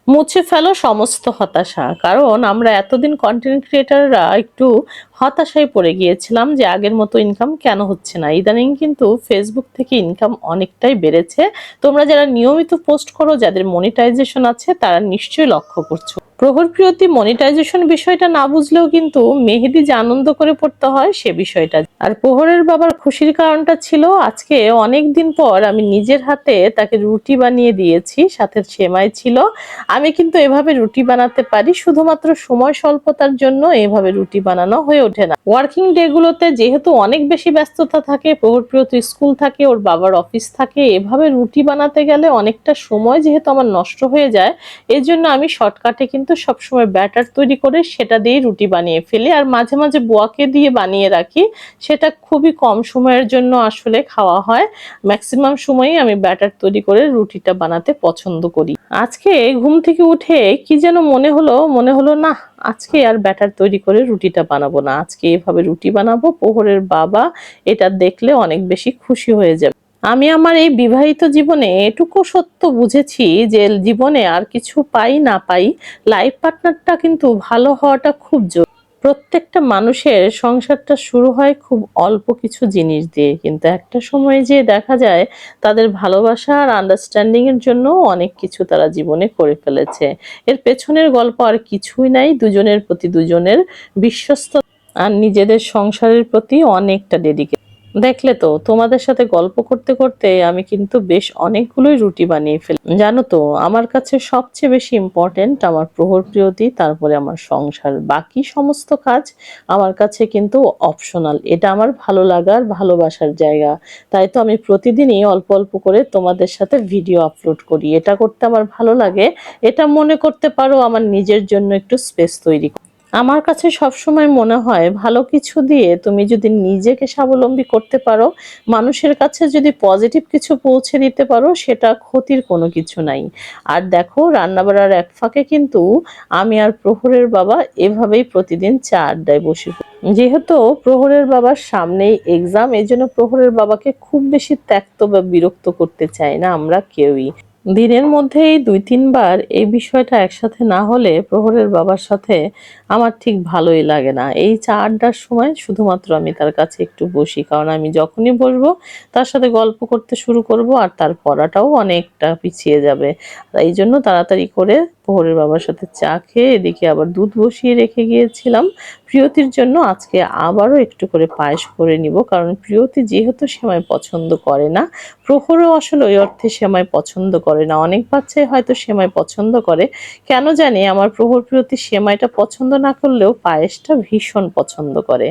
মুছে ফেলো সমস্ত হতাশা। কারণ আমরা এতদিন কন্টেন্ট ক্রিয়েটাররা একটু হতাশায় পড়ে গিয়েছিলাম যে আগের মতো ইনকাম কেন হচ্ছে না। ইদানিং কিন্তু ফেসবুক থেকে ইনকাম অনেকটাই বেড়েছে। তোমরা যারা নিয়মিত পোস্ট করো, যাদের মনিটাইজেশন আছে, তারা নিশ্চয়ই লক্ষ্য করছো। প্রহর প্রিয়তি মনিটাইজেশন বিষয়টা না বুঝলেও কিন্তু মেহেদি যে আনন্দ করে পড়তে হয় সে বিষয়টা। আর প্রহরের বাবার খুশির কারণটা ছিল আজকে অনেক দিন পর আমি নিজের হাতে তাকে রুটি বানিয়ে দিয়েছি, সাথে সেমাই ছিল। আমি কিন্তু এভাবে রুটি বানাতে পারি, শুধুমাত্র সময় স্বল্পতার জন্য এভাবে রুটি বানানো হয়ে ওঠে না। ওয়ার্কিং ডে গুলোতে যেহেতু অনেক বেশি ব্যস্ততা থাকে, প্রহরপ্রিয়ত স্কুল থাকে, ওর বাবার অফিস থাকে, এভাবে রুটি বানাতে গেলে অনেকটা সময় যেহেতু আমার নষ্ট হয়ে যায়, এই জন্য আমি শর্টকাটে কিন্তু সবসময় ব্যাটার তৈরি করে সেটা দিয়ে রুটি বানিয়ে ফেলি। আর মাঝে মাঝে বোয়াকে দিয়ে বানিয়ে রাখি, সেটা খুবই কম সময়ের জন্য আসলে খাওয়া হয়। ম্যাক্সিমাম সময়ই আমি ব্যাটার তৈরি করে রুটিটা বানাতে পছন্দ করি। আজকে ঘুম থেকে উঠে কি যেন মনে হলো না, আজকে আর ব্যাটার তৈরি করে রুটিটা বানাবো না, আজকে এভাবে রুটি বানাবো। প্রহরের বাবা এটা দেখলে অনেক বেশি খুশি হয়ে যাবে। আমি আমার এই বিবাহিত জীবনে এটুকু সত্য বুঝেছি যে জীবনে আর কিছু পাই না পাই, লাইফ পার্টনারটা কিন্তু ভালো হওয়াটা খুব জরুরি। প্রত্যেকটা মানুষের সংসারটা শুরু হয় খুব অল্প কিছু জিনিস দিয়ে, কিন্তু একটা সময় যে দেখা যায় তাদের ভালোবাসা আর আন্ডারস্ট্যান্ডিং এর জন্য অনেক কিছু তারা জীবনে করে ফেলেছে। এর পেছনের গল্প আর কিছুই নাই, দুজনের প্রতি দুজনের বিশ্বস্ত আর নিজেদের সংসারের প্রতি অনেকটা ডেডিকেট। দেখলে তো, তোমাদের সাথে গল্প করতে করতে আমি কিন্তু বেশ অনেকগুলোই রুটি বানিয়ে ফেলি। জানো তো, আমার কাছে সবচেয়ে বেশি ইম্পর্টেন্ট আমার প্রহর প্রিয়তি, তারপরে আমার সংসার। বাকি সমস্ত কাজ আমার কাছে কিন্তু অপশনাল। এটা আমার ভালো লাগার ভালোবাসার জায়গা। তাই তো আমি প্রতিদিনই অল্প অল্প করে তোমাদের সাথে ভিডিও আপলোড করি। এটা করতে আমার ভালো লাগে। এটা মনে করতে পারো আমার নিজের জন্য একটু স্পেস তৈরি। আমার কাছে সবসময় মনে হয় ভালো কিছু দিয়ে তুমি যদি নিজেকে স্বাবলম্বী করতে পারো, মানুষের কাছে যদি পজিটিভ কিছু পৌঁছে দিতে পারো, সেটা ক্ষতির কোনো কিছু নাই। আর দেখো, রান্নাবাড়ার এক ফাঁকে কিন্তু আমি আর প্রহরের বাবা এভাবেই প্রতিদিন চা আড্ডায় বসি। যেহেতু প্রহরের বাবার সামনেই এক্সাম, এই জন্য প্রহরের বাবাকে খুব বেশি ত্যক্ত বা বিরক্ত করতে চাই না আমরা কেউই। দিনের মধ্যে এই ২-৩ বার এই বিষয়টা একসাথে না হলে প্রহরের বাবার সাথে আমার ঠিক ভালোই লাগে না। এই চা আড্ডার সময় শুধুমাত্র আমি তার কাছে একটু বসি, কারণ আমি যখনই বসবো তার সাথে গল্প করতে শুরু করব আর তার পড়াটাও অনেকটা পিছিয়ে যাবে। এই জন্য তাড়াতাড়ি করে প্রহরের বাবার সাথে চা খেয়ে এদিকে আবার দুধ বসিয়ে রেখে গিয়েছিলাম প্রিয়তির জন্য। আজকে আবারও একটু করে পায়েস করে নিব, কারণ প্রিয়তি যেহেতু সেমাই পছন্দ করে না, প্রহরও আসলে ওই অর্থে সেমাই পছন্দ করে না। অনেক বাচ্চাই হয়তো সেমাই পছন্দ করে, কেন জানি আমার প্রহর প্রিয়তি সেমাইটা পছন্দ না করলেও পায়েসটা ভীষণ পছন্দ করে।